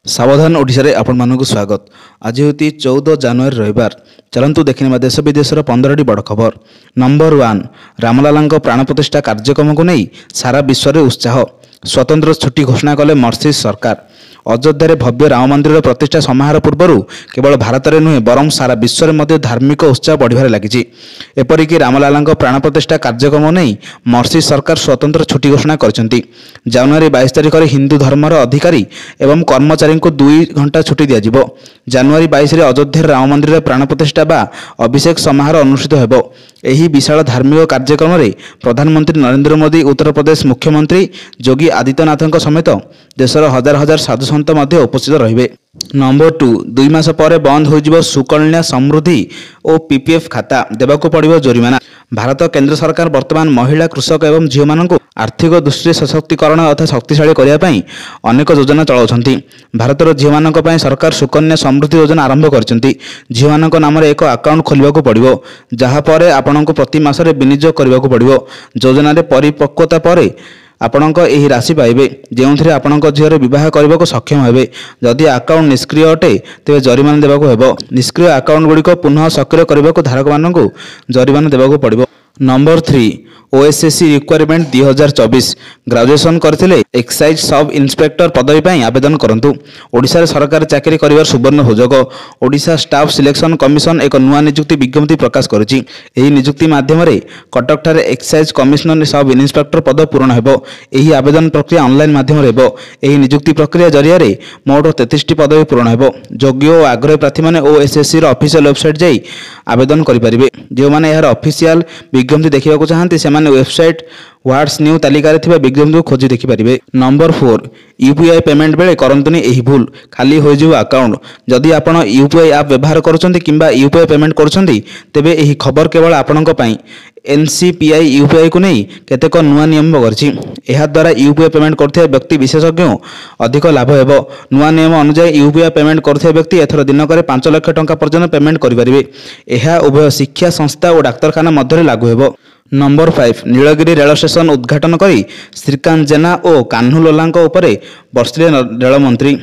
सावधान ओडिशा रे आपण मानक स्वागत। आज होती 14 जनवरी रविवार। चलंतु देखिने देश विदेशर 15टी बड़ खबर। नंबर 1, रामलालांको प्राण प्रतिष्ठा कार्यक्रम को नहीं सारा विश्व में उत्साह। स्वतंत्र छुट्टी घोषणा कले मर्सिस सरकार। अयोध्या भव्य राम मंदिर प्रतिष्ठा समारोह पूर्व केवल भारत में नुहे बरं सारा विश्व में धार्मिक उत्साह बढ़िबार लगी। एपरिक रामलाला प्राण प्रतिष्ठा कार्यक्रम नहीं मर्सिस सरकार स्वतंत्र छुट्टी घोषणा कर जनवरी 22 तारिख में हिंदू धर्मर अधिकारी एवं कर्मचारी को 2 घंटा छुट्टी दिज्व। जनवरी 22 में अयोध्या राम मंदिर प्राण प्रतिष्ठा बा अभिषेक समारोह अनुष्ठित होब। एही विशाल धार्मिक कार्यक्रम में प्रधानमंत्री नरेंद्र मोदी, उत्तर प्रदेश मुख्यमंत्री योगी आदित्यनाथ समेत देशर हजार हजार साधु सन्त उपस्थित रहिबे। नंबर 2, 2 मास पर बंद हो सुकन्या समृद्धि और पीपीएफ खाता देवाको पड़िबो जोरिमाना। भारत केंद्र सरकार वर्तमान महिला, कृषक एवं झील मानक आर्थिक दृष्टि सशक्तिकरण तथा शक्तिशाली करने अनेक योजना चलाउछंती। भारतर झील मानक पई सरकार सुकन्या समृद्धि योजना आरंभ करछंती। झील मानक नाम एक अकाउंट खोलिबाको पड़िबो, जहा परे आपनको प्रति मासरे विनियोग करबाको पड़िबो। योजना रे परिपक्वता परे आपणक एही राशि पाइबे, जेउथिरे आपणक झीर विवाह करने को सक्षम हेबे। जदि अकाउंट निष्क्रिय अटे तेबे जरिमाना देबाको हेबो। निष्क्रिय अकाउंट गुड़िक पुनः सक्रिय करने को धारक मानक जरिमाना देबाको पड़िबो। नंबर 3, ओएसएससी रिक्वायरमेंट 2024 ग्रेजुएशन करथिले एक्साइज सब इन्स्पेक्टर पदवी पर आवेदन करंतु। ओडिशा सरकार चाकरी करिवार सुवर्ण सुजोग। ओडिशा स्टाफ सिलेक्शन कमिशन एक नुआ नियुक्ति विज्ञप्ति प्रकाश करुछि। एही नियुक्ति माध्यम रे कटक ठारे एक्साइज कमिशनर सब इन्स्पेक्टर पद पूरण हेबो। एही आवेदन प्रक्रिया ऑनलाइन माध्यम रे हेबो। एही नियुक्ति प्रक्रिया जरिया रे मोट 33टी पदवी पूरण हेबो। योग्य और आग्रही प्रार्थी माने ओएसएससी रो ऑफिशियल वेबसाइट जाई आवेदन करि परिबे। जो माने यार ऑफिशियल विज्ञप्ति देखिबाको चाहंती से वेबसाइट व्हाट्स न्यू तालिका रे थिबा विज्ञप्ति को खोजी देखि परिबे। नंबर 4, यूपीआई पेमेंट बेले करंतुनी एही भूल, खाली हो जिवो अकाउंट। जदि आपण यूपीआई ऐप व्यवहार करूछंती किंबा यूपीआई पेमेंट करूछंती तेबे एही खबर केवल आपणक पई। एनसीपीआई यूपीआई को नहीं केतेक नुआ नियम करछि। एहा द्वारा यूपीआई पेमेंट करथिबा व्यक्ति विशेषज्ञ अधिक लाभ हेबो। नुआ नियम अनुसार यूपीआई पेमेंट करथिबा व्यक्ति एथर दिनकर 5 लाख टंका पर्यंत पेमेंट करि परिबे। एहा उभय शिक्षा संस्था और डाक्तरखाना मध्य लागू हेबो। नंबर 5, नीलगिरी रेल स्टेशन उद्घाटन करी श्रीकांत जेना और कान्हुलोलांक उपरे बर्षिले रेल मंत्री।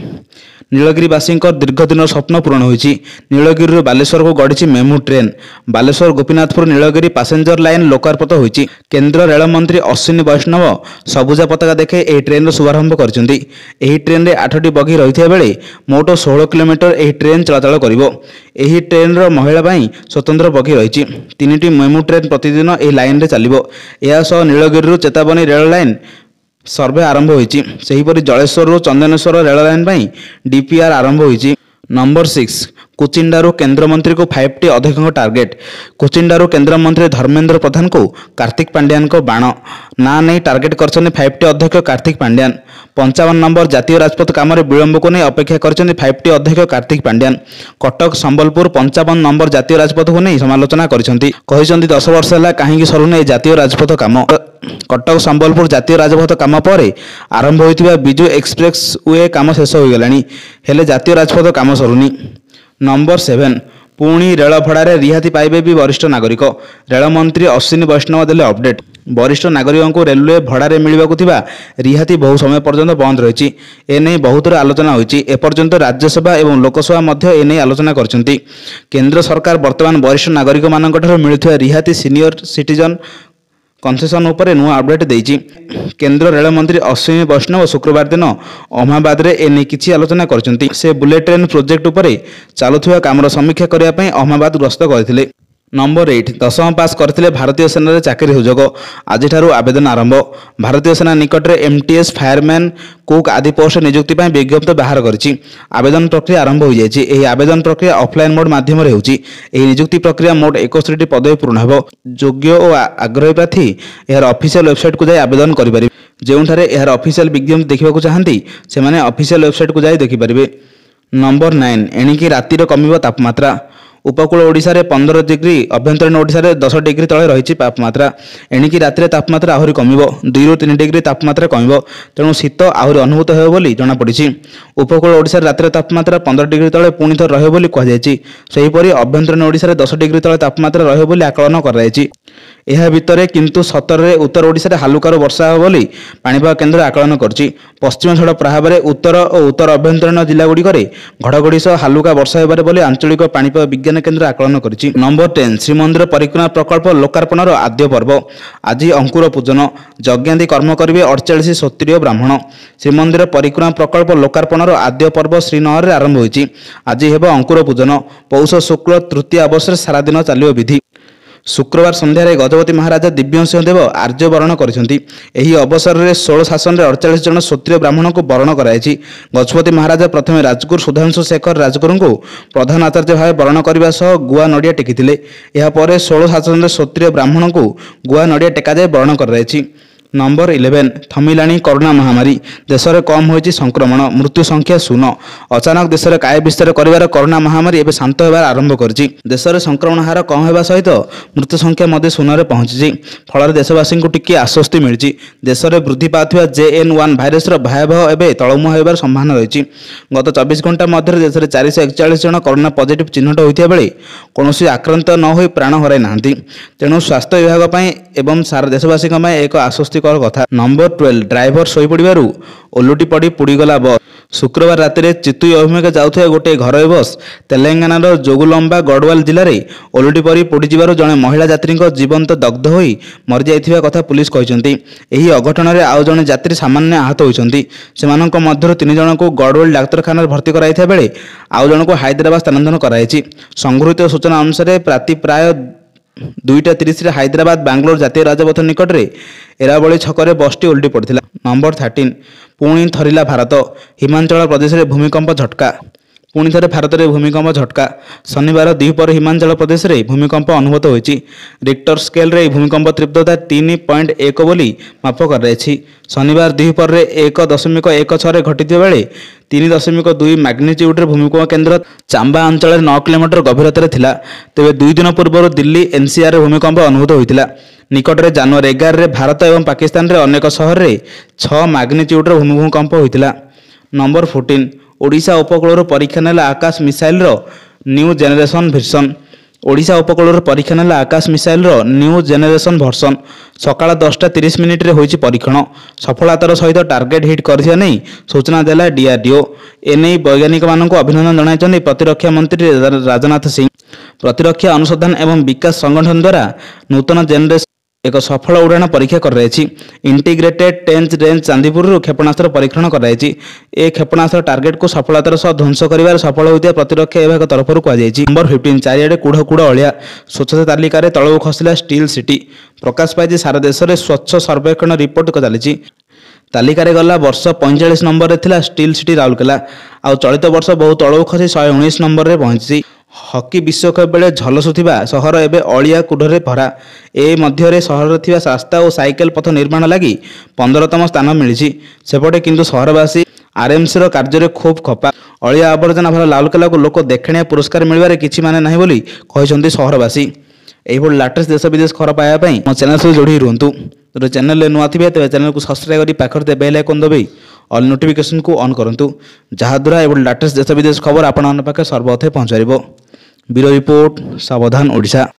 नीलगिरीवासी दीर्घ दिन स्वप्न पूरण होइछि। नीलगिरी बालेश्वर को गढ़ी MEMU train. Baleswar Gopinathpur Nilgiri passenger line लोकार्पित होइछि। केंद्र रेल मंत्री अश्विनी वैष्णव सबुजा पताका देखे एही ट्रेन शुभारंभ करछन्ती। एही ट्रेन रे 8टी बगी रहिथिया बेले मोट 16 किलोमीटर एही ट्रेन चलाचल करिवो। एही ट्रेन रो महिला ପାଇଁ स्वतंत्र बगी रहिछि। 3टी मेमू ट्रेन प्रतिदिन एही लाइन रे चलिवो। एहा सह नीलगिरी चेतावनी रेल लाइन सर्वे आरंभ होइछि। सेहीपरि जलेश्वर चंदनेश्वर रेल लाइन ପାଇଁ डीपीआर आरंभ होइछि। नंबर 6, कुचिंडारू केंद्र मंत्री को 5टी अधिक टार्गेट। कुचिंडारू केंद्र मंत्री धर्मेंद्र प्रधान को कार्तिक पांड्यान को बाण ना नहीं टार्गेट करछन्ती 5टी अध्यक्ष कार्तिक पांड्यान। 55 नंबर जातीय राजपथ काम विलंब को नहीं अपेक्षा करछन्ती 5टी अध्यक्ष कार्तिक पांड्यान। कटक संबलपुर 55 नंबर जातीय राजपथ को नहीं समालोचना करछन्ती। कहिसन्ती 10 वर्ष है कहीं सरुने जातीय राजपथ काम। कटक संबलपुर जातीय राजपथ काम पर आरंभ होइतिबा बिजू एक्सप्रेस वे काम शेष हो गलानी, हेले जातीय राजपथ काम सरुनी। नंबर 7, पुणी रेल भड़ारे रिहाती पाइबे भी वरिष्ठ नागरिक। रेल मंत्री अश्विनी वैष्णव देले अपडेट। वरिष्ठ नागरिकों को रेलवे भड़ारे मिलवाकु थिबा रिहाती बहु समय पर्यंत बंद रही। एने बहुत आलोचना होइछि। एपर्यंत राज्यसभा एवं लोकसभा मध्य एने आलोचना करछन्ती। केंद्र सरकार वर्तमान वरिष्ठ नागरिक मानक ठारो मिलुथिबा रिहाती सीनियर सिटीजन कन्सेसन उपरे नुआ अपडेट देइछि। केंद्र रेल मंत्री अश्विनी वैष्णव शुक्रवार दिन अहमदाबाद रे एने किछि आलोचना करछन्ती। से बुलेट ट्रेन प्रोजेक्ट उपरे चालुथिबा कामर समीक्षा करिया पई अहमदाबाद गस्त करथिले। नंबर 8, 10th पास करथिले भारतीय सेना रे चाकरी सुजोग। आज आवेदन आरंभ। भारतीय सेना निकट रे एमटीएस, फायरमैन, कुक आदि पोस्ट नियुक्ति पई विज्ञप्ति बाहर करछि। आवेदन प्रक्रिया आरंभ हो जायछि। एही आवेदन प्रक्रिया ऑफलाइन मोड माध्यम रे होछि। एही नियुक्ति प्रक्रिया मोट 61टी पदवी पूर्ण हेबो। योग्य और आग्रही प्रार्थी यार ऑफिशियल वेबसाइट को जाय आवेदन करि परिबे। जेउठारे यार ऑफिशियल विज्ञप्ति देखिबाकू चाहंती से माने ऑफिशियल वेबसाइट को जाय देखि परिबे। नंबर 9, एणिकी रातिर कमिबो तापमात्रा। उपकूल ओडिशा रे 15 डिग्री, अभ्यंतरीण ओडिशा रे 10 डिग्री तले रही तापमात्रा। एणिकी रातिर तापमात्रा आहुरी कमिबो, 2 ରୁ 3 डिग्री तापमात्रा कमिबो। तेणु शीत आहुरी अनुभूत हेबो बोली जणा पड़िछि। उपकूल ओडिशा रे रातिर तापमात्रा 15 डिग्री तले पुणी थर रहबो बोली कह जायछि। सेहीपरि अभ्यंतरीण ओडिशा रे 10 डिग्री तले तापमात्रा रहबो बोली आकलन कर जायछि। ଏହା ଭିତରେ କିନ୍ତୁ 17ରେ ଉତ୍ତର ଓଡ଼ିଶାରେ ହାଲୁକାରୁ ବର୍ଷା ହେବ ବୋଲି ପାଣିପାଗ କେନ୍ଦ୍ର ଆକଳନ କରିଛି। ପଶ୍ଚିମ ଝଡ଼ ପ୍ରଭାବରେ ଉତ୍ତର ଓ ଉତ୍ତର ଅଭ୍ୟନ୍ତରୀଣ ଜିଲ୍ଲାଗୁଡ଼ିକରେ ଘଡ଼ଘଡ଼ି ସହ ହାଲୁକା ବର୍ଷା ହେବାରେ ବୋଲି ଆଞ୍ଚଳିକ ପାଣିପାଗ ବିଜ୍ଞାନ କେନ୍ଦ୍ର ଆକଳନ କରିଛି। ନମ୍ବର 10 ଶ୍ରୀମନ୍ଦିର ପରିକ୍ରମା ପ୍ରକଳ୍ପ ଲୋକାର୍ପଣର ଆଦ୍ୟ ପର୍ବ ଆଜି ଅଙ୍କୁର ପୂଜନ ଯଜ୍ଞାଦି କର୍ମ କରିବେ 48 କ୍ଷତ୍ରିୟ ବ୍ରାହ୍ମଣ। ଶ୍ରୀମନ୍ଦିର ପରିକ୍ରମା ପ୍ରକଳ୍ପ ଲୋକାର୍ପଣର ଆଦ୍ୟ ପର୍ବ ଶ୍ରୀନଗରରେ ଆରମ୍ଭ ହୋଇଛି। ଆଜି ହେବ ଅଙ୍କୁର ପୂଜନ। ପୌଷ ଶୁକ୍ଳ ତୃତୀୟା ଅବସରରେ ସାରା ଦିନ ଚାଲିବ ବିଧି। ଶୁକ୍ରବାର ସନ୍ଧ୍ୟାରେ ଗଜପତି ମହାରାଜା ଦିବ୍ୟସିଂହଦେବ ଆର୍ଯ୍ୟ ବରଣ କରିଛନ୍ତି। ଏହି ଅବସରରେ 16 ଶାସନରେ 48 ଜଣ କ୍ଷତ୍ରିୟ ବ୍ରାହ୍ମଣଙ୍କୁ ବରଣ କରାଯାଇଛି। ଗଜପତି ମହାରାଜା ପ୍ରଥମେ ରାଜଗୁରୁ ସୁଧାଂଶୁ ଶେଖର ରାଜଗୁରୁଙ୍କୁ ପ୍ରଧାନ ଆଚାର୍ଯ୍ୟ ଭାବେ ବରଣ କରିବା ସହ ଗୁଆ ନଡ଼ିଆ ଟେକିଥିଲେ। ଏହାପରେ 16 ଶାସନରେ କ୍ଷତ୍ରିୟ ବ୍ରାହ୍ମଣଙ୍କୁ ଗୁଆ ନଡ଼ିଆ ଟେକାଯାଇ ବରଣ କରାଯାଇଛି। ନମ୍ବର 11 ଥମିଲାଣି କରୋନା ମହାମାରୀ ଦେଶରେ କମ୍ ହୋଇଛି ସଂକ୍ରମଣ ମୃତ୍ୟୁ ସଂଖ୍ୟା 0। ଅଚାନକ ଦେଶରେ କାୟ ବିସ୍ତାର କରିବାର କରୋନା ମହାମାରୀ ଏବେ ଶାନ୍ତ ହେବାର ଆରମ୍ଭ କରିଛି। ଦେଶରେ ସଂକ୍ରମଣ ହାର କମ୍ ହେବା ସହିତ ମୃତ୍ୟୁ ସଂଖ୍ୟା ମଧ୍ୟ 0ରେ ପହଞ୍ଚିଛି। ଫଳରେ ଦେଶବାସୀଙ୍କୁ ଟିକିଏ ଆଶ୍ୱସ୍ତି ମିଳିଛି। ଦେଶରେ ବୃଦ୍ଧି ପାଉଥିବା JN1 ଭାଇରସର ଭୟାବହ ଏବେ ତଳମୁହାଁ ହେବାର ସମ୍ଭାବନା ରହିଛି। ଗତ 24 ଘଣ୍ଟା ମଧ୍ୟରେ ଦେଶରେ 441 ଜଣ କରୋନା ପଜିଟିଭ୍ ଚିହ୍ନଟ ହୋଇଥିବା ବେଳେ କୌଣସି ଆକ୍ରାନ୍ତ ନ ହୋଇ ପ୍ରାଣ ହରାଇ ନାହାନ୍ତି। ତେଣୁ ସ୍ୱାସ୍ଥ୍ୟ ବିଭାଗ ପାଇଁ ଏବଂ ସାରା ଦେଶବାସୀଙ୍କ ପାଇଁ ଏକ ଆଶ୍ୱସ୍ତିକର କଥା। ନମ୍ବର 12 ଡ୍ରାଇଭର ଶୋଇପଡ଼ିବାରୁ ଓଲଟି ପଡ଼ି ପୋଡ଼ିଗଲା ବସ୍। ଶୁକ୍ରବାର ରାତିରେ ଚିତୁଇ ଅଭିମୁଖେ ଯାଉଥିବା ଗୋଟିଏ ଘରୋଇ ବସ୍ ତେଲେଙ୍ଗାନାର ଜୋଗୁଲମ୍ବା ଗଡ଼ୱାଲ ଜିଲ୍ଲାରେ ଓଲଟି ପଡ଼ି ପୋଡ଼ିଯିବାରୁ ଜଣେ ମହିଳା ଯାତ୍ରୀଙ୍କ ଜୀବନ୍ତ ଦଗ୍ଧ ହୋଇ ମରିଯାଇଥିବା କଥା ପୁଲିସ କହିଛନ୍ତି। ଏହି ଅଘଟଣରେ ଆଉ ଜଣେ ଯାତ୍ରୀ ସାମାନ୍ୟ ଆହତ ହୋଇଛନ୍ତି। ସେମାନଙ୍କ ମଧ୍ୟରୁ 3 ଜଣଙ୍କୁ ଗଡ଼ୱାଲ ଡାକ୍ତରଖାନାରେ ଭର୍ତ୍ତି କରାଯାଇଥିବା ବେଳେ ଆଉ ଜଣଙ୍କୁ ହାଇଦ୍ରାବାଦ ସ୍ଥାନାନ୍ତର କରାଯାଇଛି। ସଂଗୃହୀତ ସୂଚନା ଅନୁସାରେ ରାତି ପ୍ରାୟ 2:30ରେ ହାଇଦ୍ରାବାଦ ବାଙ୍ଗାଲୋର ଜାତୀୟ ରାଜପଥ ନିକଟରେ ଏରାବଳି ଛକରେ ବସ୍ଟି ଓଲଟି ପଡ଼ିଥିଲା। ନମ୍ବର 13 ପୁଣି ଥରିଲା ଭାରତ ହିମାଚଳ ପ୍ରଦେଶରେ ଭୂମିକମ୍ପ ଝଟକା। ପୁଣି ଥରେ ଭାରତରେ ଭୂମିକମ୍ପ ଝଟକା। ଶନିବାର ଦ୍ୱିପହରେ ହିମାଚଳ ପ୍ରଦେଶରେ ଭୂମିକମ୍ପ ଅନୁଭୂତ ହୋଇଛି। ରିକ୍ଟର ସ୍କେଲରେ ଏହି ଭୂମିକମ୍ପ ତୀବ୍ରତା 3.1 ବୋଲି ମାପ କରାଯାଇଛି। ଶନିବାର ଦ୍ୱିପହରରେ 1.16ରେ ଘଟିଥିବା ବେଳେ 3.2 ମ୍ୟାଗ୍ନିଚ୍ୟୁଡ୍ରେ ଭୂମିକମ୍ପ କେନ୍ଦ୍ର ଚାମ୍ବା ଅଞ୍ଚଳରେ 9 କିଲୋମିଟର ଗଭୀରତାରେ ଥିଲା। ତେବେ 2 ଦିନ ପୂର୍ବରୁ ଦିଲ୍ଲୀ NCRରେ ଭୂମିକମ୍ପ ଅନୁଭୂତ ହୋଇଥିଲା। ନିକଟରେ ଜାନୁଆରୀ 11ରେ ଭାରତ ଏବଂ ପାକିସ୍ତାନରେ ଅନେକ ସହରରେ 6 ମ୍ୟାଗ୍ନିଚ୍ୟୁଡ୍ର ଭୂମିକମ୍ପ ହୋଇଥିଲା। ନମ୍ବର 14 ଓଡ଼ିଶା ଉପକୂଳରୁ ପରୀକ୍ଷା ନେଲା ଆକାଶ ମିସାଇଲର ନ୍ୟୁ ଜେନେରେସନ୍ ଭର୍ସନ୍। ଓଡ଼ିଶା ଉପକୂଳରୁ ପରୀକ୍ଷା ନେଲା ଆକାଶ ମିସାଇଲର ନ୍ୟୁ ଜେନେରେସନ୍ ଭର୍ସନ୍। ସକାଳ 10:30ରେ ହୋଇଛି ପରୀକ୍ଷଣ। ସଫଳତାର ସହିତ ଟାର୍ଗେଟ୍ ହିଟ୍ କରିଥିବା ନେଇ ସୂଚନା ଦେଲା DRDO। ଏନେଇ ବୈଜ୍ଞାନିକମାନଙ୍କୁ ଅଭିନନ୍ଦନ ଜଣାଇଛନ୍ତି ପ୍ରତିରକ୍ଷା ମନ୍ତ୍ରୀ ରାଜନାଥ ସିଂ। ପ୍ରତିରକ୍ଷା ଅନୁସନ୍ଧାନ ଏବଂ ବିକାଶ ସଂଗଠନ ଦ୍ୱାରା ନୂତନ ଜେନେରେସନ୍ ଏକ ସଫଳ ଉଡ଼ାଣ ପରୀକ୍ଷା କରାଯାଇଛି। ଇଣ୍ଟିଗ୍ରେଟେଡ୍ ଟେନ୍ସ ରେଞ୍ଜ ଚାନ୍ଦିପୁରରୁ କ୍ଷେପଣାସ୍ତ୍ର ପରୀକ୍ଷଣ କରାଯାଇଛି। ଏ କ୍ଷେପଣାସ୍ତ୍ର ଟାର୍ଗେଟକୁ ସଫଳତାର ସହ ଧ୍ୱଂସ କରିବାରେ ସଫଳ ହୋଇଥିବା ପ୍ରତିରକ୍ଷା ବିଭାଗ ତରଫରୁ କୁହାଯାଇଛି। ନମ୍ବର 15 ଚାରିଆଡ଼େ କୁଢ଼ କୁଢ଼ ଅଳିଆ ସ୍ୱଚ୍ଛତା ତାଲିକାରେ ତଳକୁ ଖସିଲା ଷ୍ଟିଲ୍ ସିଟି। ପ୍ରକାଶ ପାଇଛି ସାରା ଦେଶରେ ସ୍ୱଚ୍ଛ ସର୍ବେକ୍ଷଣ ରିପୋର୍ଟ ଚାଲିଛି। ତାଲିକାରେ ଗଲା ବର୍ଷ 45 ନମ୍ବରରେ ଥିଲା ଷ୍ଟିଲ୍ ସିଟି ରାଉରକେଲା। ଆଉ ଚଳିତ ବର୍ଷ ବହୁ ତଳକୁ ଖସି 119 ନମ୍ବରରେ ପହଞ୍ଚିଛି। ହକି ବିଶ୍ୱକପ୍ ବେଳେ ଝଲସୁଥିବା ସହର ଏବେ ଅଳିଆ କୁଢ଼ରେ ଭରା। ଏ ମଧ୍ୟରେ ସହରରେ ଥିବା ରାସ୍ତା ଓ ସାଇକେଲ ପଥ ନିର୍ମାଣ ଲାଗି 15ତମ ସ୍ଥାନ ମିଳିଛି। ସେପଟେ କିନ୍ତୁ ସହରବାସୀ RMCର କାର୍ଯ୍ୟରେ ଖୁବ୍ ଖପା। ଅଳିଆ ଆବର୍ଜନା ଭରା ଲାଲକେଲାକୁ ଲୋକ ଦେଖାଣିଆ ପୁରସ୍କାର ମିଳିବାରେ କିଛି ମାନେ ନାହିଁ ବୋଲି କହିଛନ୍ତି ସହରବାସୀ। ଏହିଭଳି ଲାଟେଷ୍ଟ ଦେଶ ବିଦେଶ ଖବର ପାଇବା ପାଇଁ ମୋ ଚ୍ୟାନେଲ ସହ ଯୋଡ଼ି ରୁହନ୍ତୁ। ଯଦି ଚ୍ୟାନେଲରେ ନୂଆ ଥିବେ ତେବେ ଚ୍ୟାନେଲକୁ ସବସ୍କ୍ରାଇବ୍ କରି ପାଖରେ ଥିବା ବେଲ୍ ଆଇକନ୍ ଦବାଇ ଅଲ୍ ନୋଟିଫିକେସନକୁ ଅନ୍ କରନ୍ତୁ। ଯାହାଦ୍ୱାରା ଏଭଳି ଲାଟେଷ୍ଟ ଦେଶ ବିଦେଶ ଖବର ଆପଣମାନଙ୍କ ପାଖରେ ସର୍ବପ୍ରଥମେ ପହଞ୍ଚିପାରିବ। ବ୍ୟୁରୋ ରିପୋର୍ଟ ସାବଧାନ ଓଡ଼ିଶା।